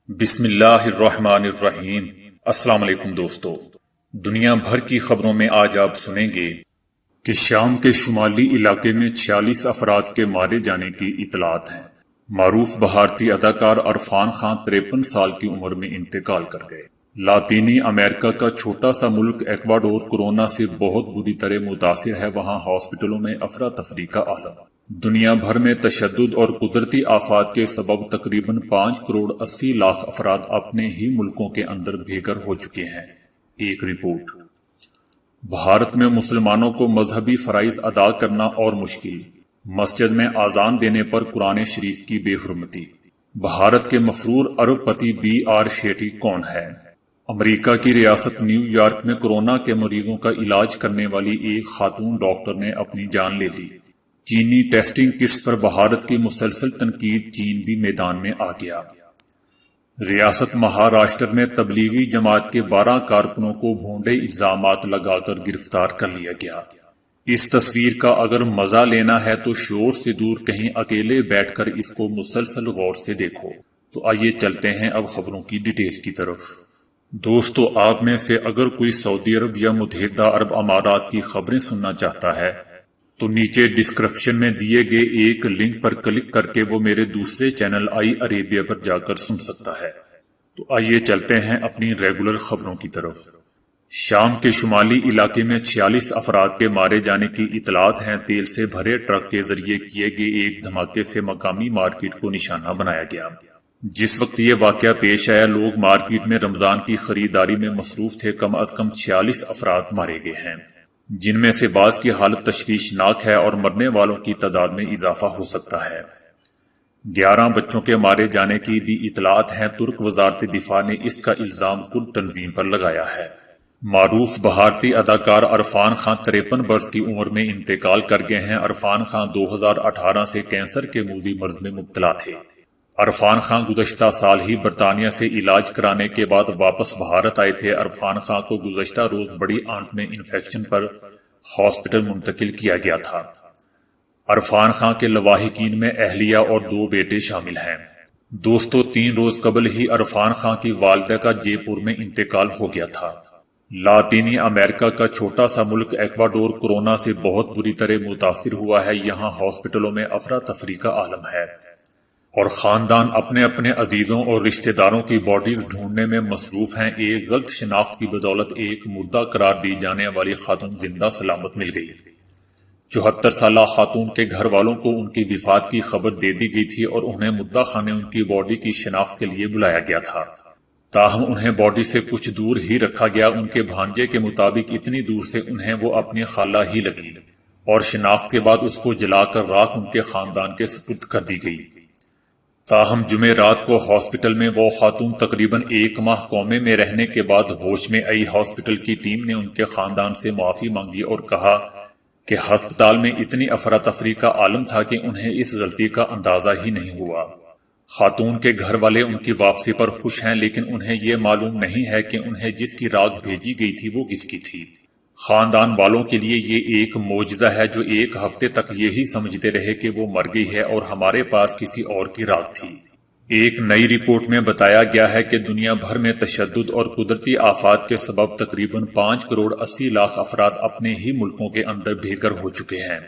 بسم اللہ الرحمن الرحیم۔ السلام علیکم دوستو، دنیا بھر کی خبروں میں آج آپ سنیں گے کہ شام کے شمالی علاقے میں 46 افراد کے مارے جانے کی اطلاعات ہیں۔ معروف بھارتی اداکار عرفان خان 53 سال کی عمر میں انتقال کر گئے۔ لاطینی امریکہ کا چھوٹا سا ملک ایکواڈور کورونا سے بہت بری طرح متاثر ہے، وہاں ہاسپٹلوں میں افراتفری کا عالم۔ دنیا بھر میں تشدد اور قدرتی آفات کے سبب تقریباً 5 کروڑ 80 لاکھ افراد اپنے ہی ملکوں کے اندر بے گھر ہو چکے ہیں۔ ایک رپورٹ۔ بھارت میں مسلمانوں کو مذہبی فرائض ادا کرنا اور مشکل، مسجد میں اذان دینے پر قرآن شریف کی بے حرمتی۔ بھارت کے مفرور ارب پتی BR شیٹی کون ہے؟ امریکہ کی ریاست نیو یارک میں کورونا کے مریضوں کا علاج کرنے والی ایک خاتون ڈاکٹر نے اپنی جان لے لی۔ چینی ٹیسٹنگ کٹس پر بھارت کی مسلسل تنقید، چین بھی میدان میں آ گیا۔ ریاست مہاراشٹر میں تبلیغی جماعت کے 12 کارکنوں کو بھونڈے الزامات لگا کر گرفتار کر لیا گیا۔ اس تصویر کا اگر مزہ لینا ہے تو شور سے دور کہیں اکیلے بیٹھ کر اس کو مسلسل غور سے دیکھو۔ تو آئیے چلتے ہیں اب خبروں کی ڈیٹیل کی طرف۔ دوستو، آپ میں سے اگر کوئی سعودی عرب یا متحدہ عرب امارات کی خبریں سننا چاہتا ہے تو نیچے ڈسکرپشن میں دیے گئے ایک لنک پر کلک کر کے وہ میرے دوسرے چینل آئی عربیہ پر جا کر سن سکتا ہے۔ تو آئیے چلتے ہیں اپنی ریگولر خبروں کی طرف۔ شام کے شمالی علاقے میں 46 افراد کے مارے جانے کی اطلاعات ہیں۔ تیل سے بھرے ٹرک کے ذریعے کیے گئے ایک دھماکے سے مقامی مارکیٹ کو نشانہ بنایا گیا۔ جس وقت یہ واقعہ پیش آیا، لوگ مارکیٹ میں رمضان کی خریداری میں مصروف تھے۔ کم از کم 46 افراد مارے گئے ہیں، جن میں سے بعض کی حالت تشویشناک ہے اور مرنے والوں کی تعداد میں اضافہ ہو سکتا ہے۔ 11 بچوں کے مارے جانے کی بھی اطلاعات ہیں۔ ترک وزارت دفاع نے اس کا الزام کرد تنظیم پر لگایا ہے۔ معروف بھارتی اداکار عرفان خان 53 برس کی عمر میں انتقال کر گئے ہیں۔ عرفان خان 2018 سے کینسر کے موذی مرض میں مبتلا تھے۔ عرفان خان گزشتہ سال ہی برطانیہ سے علاج کرانے کے بعد واپس بھارت آئے تھے۔ عرفان خان کو گزشتہ روز بڑی آنت میں انفیکشن پر ہاسپٹل منتقل کیا گیا تھا۔ عرفان خان کے لواحقین میں اہلیہ اور 2 بیٹے شامل ہیں۔ دوستو، 3 روز قبل ہی عرفان خان کی والدہ کا جے پور میں انتقال ہو گیا تھا۔ لاطینی امریکہ کا چھوٹا سا ملک ایکواڈور کورونا سے بہت بری طرح متاثر ہوا ہے۔ یہاں ہاسپٹلوں میں افراتفری کا عالم ہے اور خاندان اپنے اپنے عزیزوں اور رشتہ داروں کی باڈیز ڈھونڈنے میں مصروف ہیں۔ ایک غلط شناخت کی بدولت ایک مردہ قرار دی جانے والی خاتون زندہ سلامت مل گئی۔ 74 سالہ خاتون کے گھر والوں کو ان کی وفات کی خبر دے دی گئی تھی اور انہیں مردہ خانے ان کی باڈی کی شناخت کے لیے بلایا گیا تھا، تاہم انہیں باڈی سے کچھ دور ہی رکھا گیا۔ ان کے بھانجے کے مطابق اتنی دور سے انہیں وہ اپنی خالہ ہی لگی اور شناخت کے بعد اس کو جلا کر راکھ ان کے خاندان کے سپرد کر دی گئی۔ تاہم جمعرات کو ہاسپٹل میں وہ خاتون تقریباً 1 ماہ کومے میں رہنے کے بعد ہوش میں آئی۔ ہاسپٹل کی ٹیم نے ان کے خاندان سے معافی مانگی اور کہا کہ ہسپتال میں اتنی افراتفری کا عالم تھا کہ انہیں اس غلطی کا اندازہ ہی نہیں ہوا۔ خاتون کے گھر والے ان کی واپسی پر خوش ہیں، لیکن انہیں یہ معلوم نہیں ہے کہ انہیں جس کی راکھ بھیجی گئی تھی وہ کس کی تھی۔ خاندان والوں کے لیے یہ ایک معجزہ ہے جو 1 ہفتے تک یہی سمجھتے رہے کہ وہ مر گئی ہے اور ہمارے پاس کسی اور کی راکھ تھی۔ ایک نئی رپورٹ میں بتایا گیا ہے کہ دنیا بھر میں تشدد اور قدرتی آفات کے سبب تقریباً 5 کروڑ 80 لاکھ افراد اپنے ہی ملکوں کے اندر بے گھر ہو چکے ہیں۔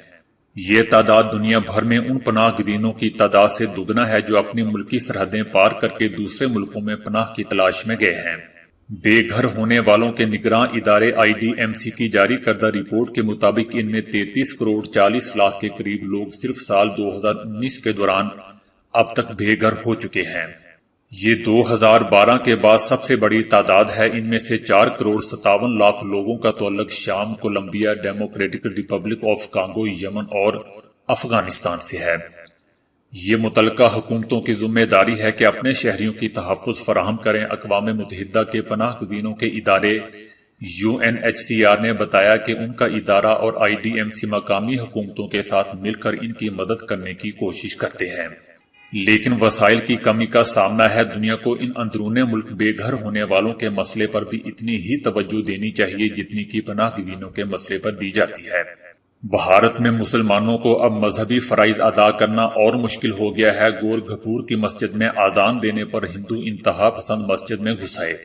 یہ تعداد دنیا بھر میں ان پناہ گزینوں کی تعداد سے دگنا ہے جو اپنی ملکی سرحدیں پار کر کے دوسرے ملکوں میں پناہ کی تلاش میں گئے ہیں۔ بے گھر ہونے والوں کے نگراں ادارے IDMC کی جاری کردہ رپورٹ کے مطابق ان میں 33 کروڑ 40 لاکھ کے قریب لوگ صرف سال 2019 کے دوران اب تک بے گھر ہو چکے ہیں۔ یہ 2012 کے بعد سب سے بڑی تعداد ہے۔ ان میں سے 4 کروڑ 57 لاکھ لوگوں کا تعلق شام، Colombia, Democratic Republic of Congo, یمن اور افغانستان سے ہے۔ یہ متعلقہ حکومتوں کی ذمہ داری ہے کہ اپنے شہریوں کی تحفظ فراہم کریں۔ اقوام متحدہ کے پناہ گزینوں کے ادارے UNHCR نے بتایا کہ ان کا ادارہ اور IDMC مقامی حکومتوں کے ساتھ مل کر ان کی مدد کرنے کی کوشش کرتے ہیں، لیکن وسائل کی کمی کا سامنا ہے۔ دنیا کو ان اندرون ملک بے گھر ہونے والوں کے مسئلے پر بھی اتنی ہی توجہ دینی چاہیے جتنی کہ پناہ گزینوں کے مسئلے پر دی جاتی ہے۔ بھارت میں مسلمانوں کو اب مذہبی فرائض ادا کرنا اور مشکل ہو گیا ہے۔ گور گھپور کی مسجد میں اذان دینے پر ہندو انتہا پسند مسجد میں گھس آئے۔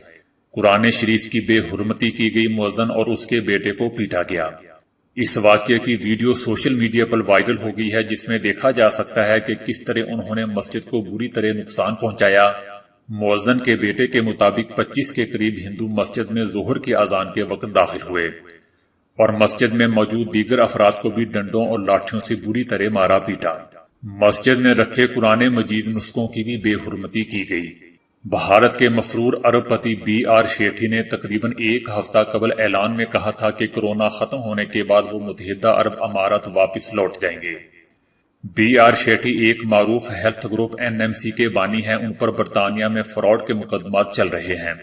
قرآن شریف کی بے حرمتی کی گئی، مؤذن اور اس کے بیٹے کو پیٹا گیا۔ اس واقعے کی ویڈیو سوشل میڈیا پر وائرل ہو گئی ہے، جس میں دیکھا جا سکتا ہے کہ کس طرح انہوں نے مسجد کو بری طرح نقصان پہنچایا۔ مؤذن کے بیٹے کے مطابق 25 کے قریب ہندو مسجد میں ظہر کی اذان کے وقت داخل ہوئے اور مسجد میں موجود دیگر افراد کو بھی ڈنڈوں اور لاٹھیوں سے بری طرح مارا پیٹا۔ مسجد میں رکھے قرآن مجید نسخوں کی بھی بے حرمتی کی گئی۔ بھارت کے مفرور ارب پتی بی آر شیٹھی نے تقریباً ایک ہفتہ قبل اعلان میں کہا تھا کہ کورونا ختم ہونے کے بعد وہ متحدہ عرب امارات واپس لوٹ جائیں گے۔ بی آر شیٹھی ایک معروف ہیلتھ گروپ NMC کے بانی ہیں۔ ان پر برطانیہ میں فراڈ کے مقدمات چل رہے ہیں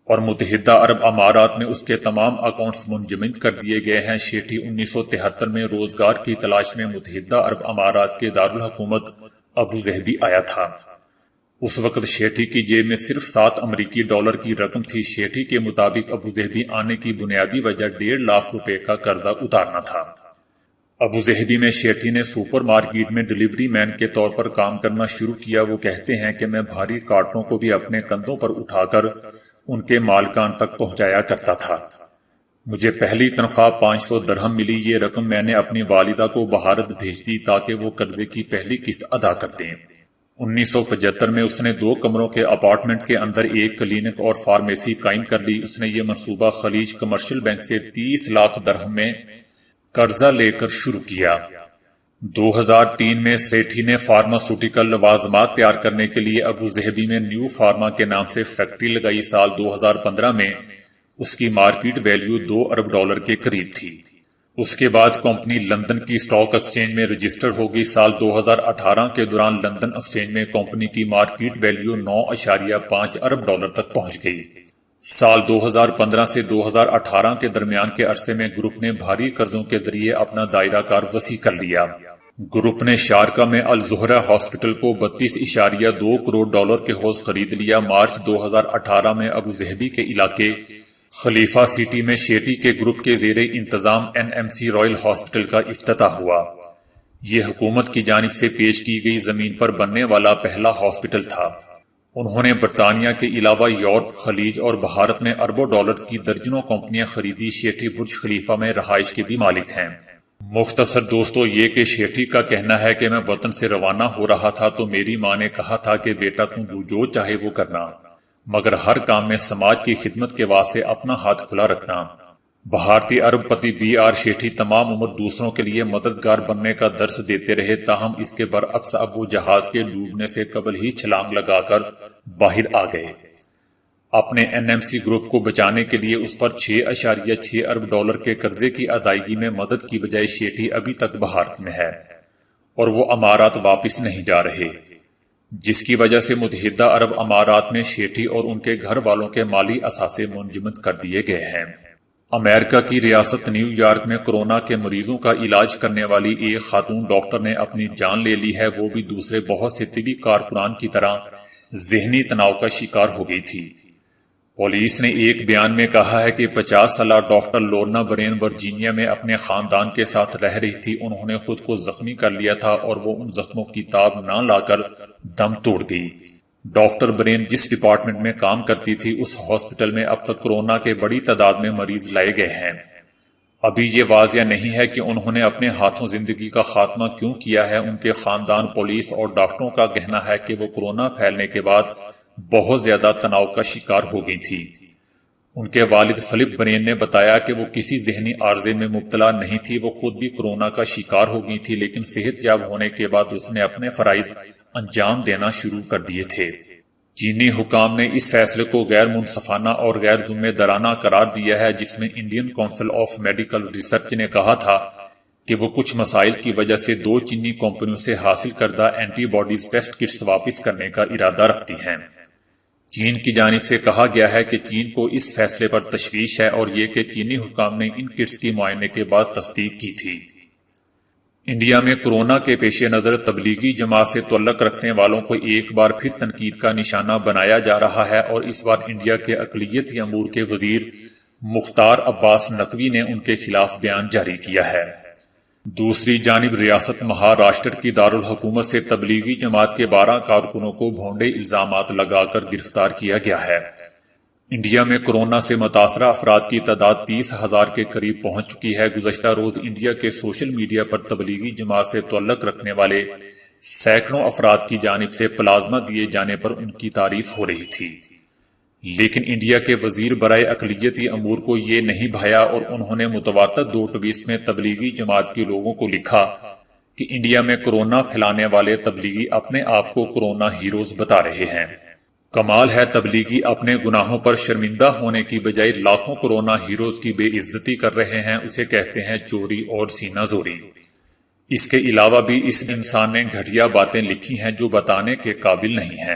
اور متحدہ عرب امارات میں اس کے تمام اکاؤنٹس منجمد کر دیے گئے ہیں۔ شیٹھی 1973 میں روزگار کی تلاش میں متحدہ عرب امارات کے دارالحکومت ابو ظہبی آیا تھا۔ اس وقت شیٹھی کی جیب میں صرف 7 امریکی ڈالر کی رقم تھی۔ شیٹھی کے مطابق ابو ظہبی آنے کی بنیادی وجہ 1.5 لاکھ روپے کا قرضہ اتارنا تھا۔ ابو ظہبی میں شیٹھی نے سپر مارکیٹ میں ڈیلیوری مین کے طور پر کام کرنا شروع کیا۔ وہ کہتے ہیں کہ میں بھاری کارٹوں کو بھی اپنے کندھوں پر اٹھا کر ان کے مالکان تک پہنچایا کرتا تھا۔ مجھے پہلی تنخواہ 500 درہم ملی۔ یہ رقم میں نے اپنی والدہ کو بھارت بھیج دی تاکہ وہ قرضے کی پہلی قسط ادا کر دیں۔ 1975 میں اس نے 2 کمروں کے اپارٹمنٹ کے اندر ایک کلینک اور فارمیسی قائم کر لی۔ اس نے یہ منصوبہ خلیج کمرشل بینک سے 30 لاکھ درہم میں قرضہ لے کر شروع کیا۔ 2003 میں سیٹھی نے فارماسوٹیکل لوازمات تیار کرنے کے لیے ابو ظہبی میں نیو فارما کے نام سے فیکٹری لگائی۔ سال 2015 میں اس کی مارکیٹ ویلیو 2 ارب ڈالر کے قریب تھی۔ اس کے بعد کمپنی لندن کی اسٹاک ایکسچینج میں رجسٹر ہو گئی۔ سال 2018 کے دوران لندن ایکسچینج میں کمپنی کی مارکیٹ ویلیو 9.5 ارب ڈالر تک پہنچ گئی۔ سال 2015 سے 2018 کے درمیان کے عرصے میں گروپ نے بھاری قرضوں کے ذریعے اپنا دائرہ کار وسیع کر لیا۔ گروپ نے شارقہ میں الزہرہ ہاسپٹل کو 32.2 کروڑ ڈالر کے حوض خرید لیا۔ مارچ 2018 میں ابو ظہبی کے علاقے خلیفہ سٹی میں شیٹی کے گروپ کے زیر انتظام NMC رائل ہاسپٹل کا افتتاح ہوا۔ یہ حکومت کی جانب سے پیش کی گئی زمین پر بننے والا پہلا ہاسپٹل تھا۔ انہوں نے برطانیہ کے علاوہ یورپ، خلیج اور بھارت میں اربوں ڈالر کی درجنوں کمپنیاں خریدی۔ شیٹھی برج خلیفہ میں رہائش کے بھی مالک ہیں۔ مختصر دوستو یہ کہ شیٹھی کا کہنا ہے کہ میں وطن سے روانہ ہو رہا تھا تو میری ماں نے کہا تھا کہ بیٹا تم جو چاہے وہ کرنا، مگر ہر کام میں سماج کی خدمت کے واسطے اپنا ہاتھ کھلا رکھنا۔ بھارتی ارب پتی بی آر شیٹھی تمام عمر دوسروں کے لیے مددگار بننے کا درس دیتے رہے، تاہم اس کے برعکس اب وہ جہاز کے ڈوبنے سے قبل ہی چھلانگ لگا کر باہر آ گئے۔ اپنے NMC گروپ کو بچانے کے لیے اس پر 6.6 ارب ڈالر کے قرضے کی ادائیگی میں مدد کی بجائے شیٹھی ابھی تک بھارت میں ہے اور وہ امارات واپس نہیں جا رہے، جس کی وجہ سے متحدہ عرب امارات میں شیٹھی اور ان کے گھر والوں کے مالی اثاثے منجمد کر دیے گئے ہیں۔ امریکہ کی ریاست نیو یارک میں کورونا کے مریضوں کا علاج کرنے والی ایک خاتون ڈاکٹر نے اپنی جان لے لی ہے۔ وہ بھی دوسرے بہت سے طبی کارکنان کی طرح ذہنی تناؤ کا شکار ہو گئی تھی۔ پولیس نے ایک بیان میں کہا ہے کہ 50 سالہ ڈاکٹر لورنا برین ورجینیا میں اپنے خاندان کے ساتھ رہ رہی تھی۔ انہوں نے خود کو زخمی کر لیا تھا اور وہ ان زخموں کی تاب نہ لا کر دم توڑ گئی۔ ڈاکٹر برین جس ڈپارٹمنٹ میں کام کرتی تھی اس ہاسپٹل میں اب تک کورونا کے بڑی تعداد میں مریض لائے گئے ہیں۔ ابھی یہ واضح نہیں ہے کہ انہوں نے اپنے ہاتھوں زندگی کا خاتمہ کیوں کیا ہے۔ ان کے خاندان، پولیس اور ڈاکٹروں کا کہنا ہے کہ وہ کورونا پھیلنے کے بعد بہت زیادہ تناؤ کا شکار ہو گئی تھی۔ ان کے والد فلپ برین نے بتایا کہ وہ کسی ذہنی عارضے میں مبتلا نہیں تھی، وہ خود بھی کورونا کا شکار ہو گئی تھی، لیکن صحت یاب ہونے کے بعد اس نے اپنے فرائض انجام دینا شروع کر دیے تھے۔ چینی حکام نے اس فیصلے کو غیر منصفانہ اور غیر ذمہ دارانہ قرار دیا ہے، جس میں Indian council of medical research نے کہا تھا کہ وہ کچھ مسائل کی وجہ سے 2 چینی کمپنیوں سے حاصل کردہ اینٹی باڈیز ٹیسٹ کٹس واپس کرنے کا ارادہ رکھتی ہیں۔ چین کی جانب سے کہا گیا ہے کہ چین کو اس فیصلے پر تشویش ہے اور یہ کہ چینی حکام نے ان کٹس کی معائنے کے بعد تصدیق کی تھی۔ انڈیا میں کورونا کے پیش نظر تبلیغی جماعت سے تعلق رکھنے والوں کو ایک بار پھر تنقید کا نشانہ بنایا جا رہا ہے اور اس بار انڈیا کے اقلیتی امور کے وزیر مختار عباس نقوی نے ان کے خلاف بیان جاری کیا ہے۔ دوسری جانب ریاست مہاراشٹر کی دارالحکومت سے تبلیغی جماعت کے 12 کارکنوں کو بھونڈے الزامات لگا کر گرفتار کیا گیا ہے۔ انڈیا میں کورونا سے متاثرہ افراد کی تعداد 30,000 کے قریب پہنچ چکی ہے۔ گزشتہ روز انڈیا کے سوشل میڈیا پر تبلیغی جماعت سے تعلق رکھنے والے سینکڑوں افراد کی جانب سے پلازمہ دیے جانے پر ان کی تعریف ہو رہی تھی، لیکن انڈیا کے وزیر برائے اقلیتی امور کو یہ نہیں بھایا اور انہوں نے متواتر 2 ٹویٹس میں تبلیغی جماعت کے لوگوں کو لکھا کہ انڈیا میں کورونا پھیلانے والے تبلیغی اپنے آپ کو کورونا ہیروز بتا رہے ہیں۔ کمال ہے، تبلیغی اپنے گناہوں پر شرمندہ ہونے کی بجائے لاکھوں کورونا ہیروز کی بے عزتی کر رہے ہیں۔ اسے کہتے ہیں چوری اور سینہ زوری۔ اس کے علاوہ بھی اس انسان نے گھٹیا باتیں لکھی ہیں جو بتانے کے قابل نہیں ہیں۔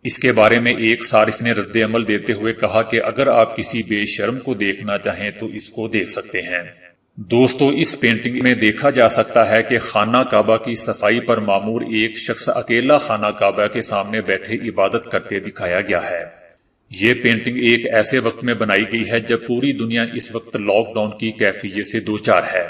اس کے بارے میں ایک صارف نے رد عمل دیتے ہوئے کہا کہ اگر آپ کسی بے شرم کو دیکھنا چاہیں تو اس کو دیکھ سکتے ہیں۔ دوستو، اس پینٹنگ میں دیکھا جا سکتا ہے کہ خانہ کعبہ کی صفائی پر مامور ایک شخص اکیلا خانہ کعبہ کے سامنے بیٹھے عبادت کرتے دکھایا گیا ہے۔ یہ پینٹنگ ایک ایسے وقت میں بنائی گئی ہے جب پوری دنیا اس وقت لاک ڈاؤن کی کیفیت سے دوچار ہے۔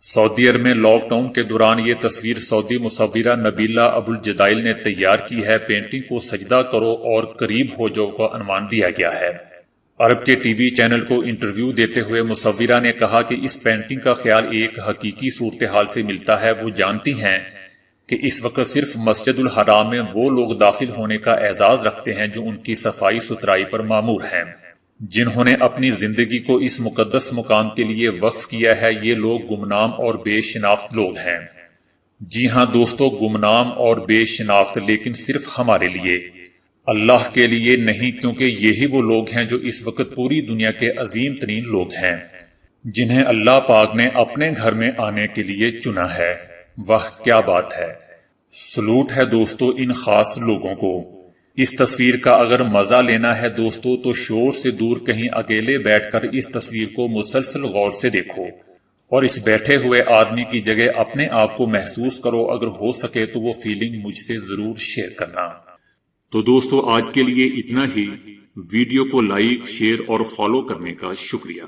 سعودی عرب میں لاک ڈاؤن کے دوران یہ تصویر سعودی مصورہ نبیلہ ابو الجدائل نے تیار کی ہے۔ پینٹنگ کو سجدہ کرو اور قریب ہو جاؤ کا عنوان دیا گیا ہے۔ عرب کے ٹی وی چینل کو انٹرویو دیتے ہوئے مصورہ نے کہا کہ اس پینٹنگ کا خیال ایک حقیقی صورتحال سے ملتا ہے۔ وہ جانتی ہیں کہ اس وقت صرف مسجد الحرام میں وہ لوگ داخل ہونے کا اعزاز رکھتے ہیں جو ان کی صفائی ستھرائی پر مامور ہیں، جنہوں نے اپنی زندگی کو اس مقدس مقام کے لیے وقف کیا ہے۔ یہ لوگ گمنام اور بے شناخت لوگ ہیں۔ جی ہاں دوستو، گمنام اور بے شناخت، لیکن صرف ہمارے لیے، اللہ کے لیے نہیں، کیونکہ یہی وہ لوگ ہیں جو اس وقت پوری دنیا کے عظیم ترین لوگ ہیں جنہیں اللہ پاک نے اپنے گھر میں آنے کے لیے چنا ہے۔ واہ کیا بات ہے! سلوٹ ہے دوستو ان خاص لوگوں کو۔ اس تصویر کا اگر مزہ لینا ہے دوستو تو شور سے دور کہیں اکیلے بیٹھ کر اس تصویر کو مسلسل غور سے دیکھو اور اس بیٹھے ہوئے آدمی کی جگہ اپنے آپ کو محسوس کرو۔ اگر ہو سکے تو وہ فیلنگ مجھ سے ضرور شیئر کرنا۔ تو دوستو آج کے لیے اتنا ہی۔ ویڈیو کو لائک، شیئر اور فالو کرنے کا شکریہ۔